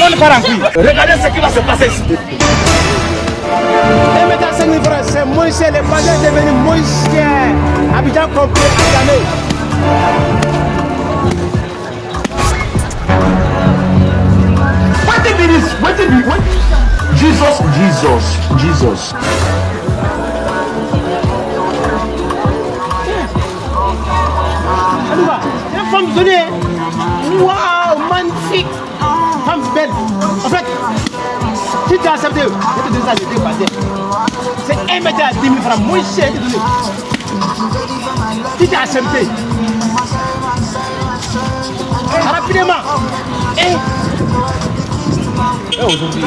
monde part en couille. Regardez ce qui va se passer ici. 1,5 m francs, c'est moins cher. Les bazars sont devenus moins chers. Abidjan complet à l'année. What it is? What it is? What? Jesus. Alouba, une femme donnée. Waouh, magnifique. Femme belle. En fait, si tu as accepté, je te donne ça, je te bazar. C'est 1 mètre à 10 000 francs, moins cher. Si tu as accepté. Rapidement. Aujourd'hui,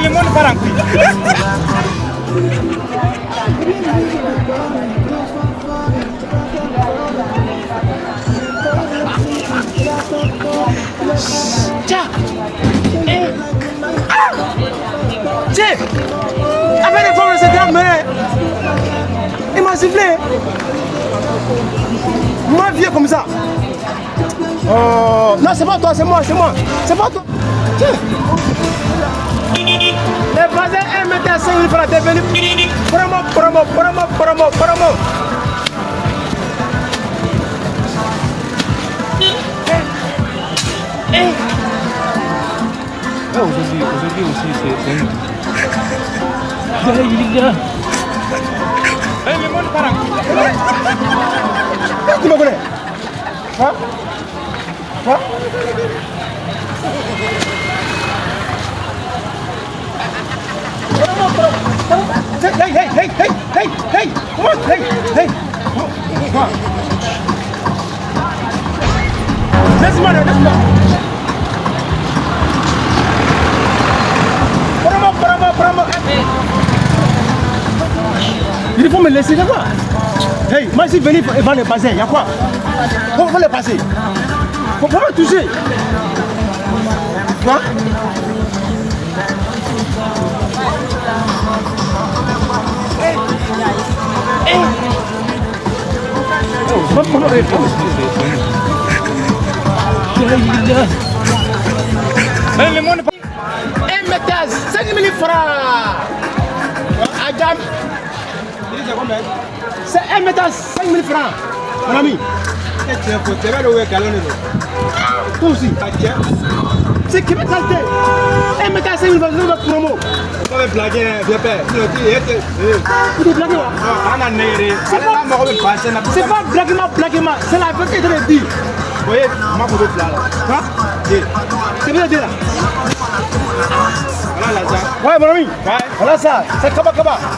le monde part en couille. Tiens. Tiens. Avec les femmes de cette dame, il m'a sifflé. Moi, vieux comme ça. Oh, non, c'est pas toi, c'est moi. C'est pas toi. Tiens. Les voisins 1 mètre à 5 000 francs devenus promo. Aujourd'hui aussi, c'est le monde part en couille. Tu me connais? Hein? Hey! Come on, hey! Laisse-moi. Promo. Il faut me laisser là-bas. Hey, moi je suis venu devant les bassins, il y a quoi? Faut les passer. Faut pas me toucher. Quoi? Le monde part. 1 mètre à 5 000 francs. Adam. C'est 1 mètre à 5 000 francs. Mon ami. Toi aussi. C'est qui va qualité. 1 mètre à 5 000 francs, c'est notre promo. On va blaguer, vieux père. Vous te blaguez, c'est pas blaguement, c'est la vérité de le dire. Vous voyez, moi, je vais là. Quoi? C'est bien dit là. Voilà l'argent. Ouais, mon ami. Ouais. Voilà ça. C'est Kaba.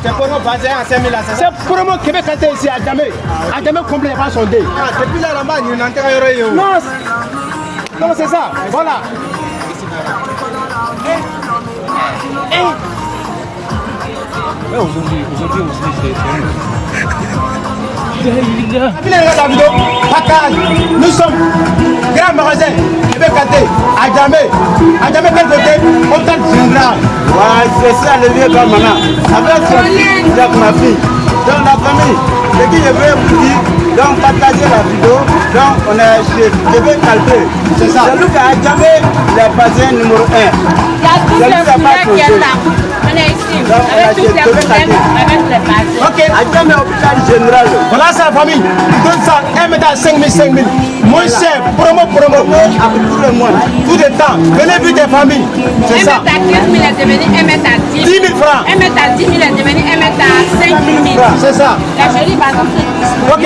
C'est pour nous passer à 5 000 à 500. C'est promo Québec qualité ici à Djamé. À Djamé complet, pas sondé. Ah, depuis là-bas, il y a un intérieur. Non, c'est ça. Voilà. Aujourd'hui aussi, Nous sommes grand magasin Québec qualité à Djamé. À Djamé, quel côté? Hôtel Général. Ouais, c'est ça le vieux comme maman. Avec son fils, avec ma fille. Dans la famille, ce que je veux vous dire, donc partagez la vidéo. Donc on est chez Québec Qualité. C'est ça. C'est nous qui a jamais le bassin numéro 1. Il y a tous les couleurs qui est là. On est ici. Avec tous les couleurs, avec les bases. Ok. À jamais hôpital général. Voilà ça, famille. Donne ça 1 mètre à 5 000. Moins cher. Promo. Avec tout le monde. Tout le temps. Venez vu des familles. C'est 1 ça. mètre à 15 000 est devenu 1 mètre à 10 000. 10 000 francs. 1 mètre à 10 000 est devenu 1 mètre à 5 000. C'est ça. La jolie, par exemple, c'est 10 000. Ok.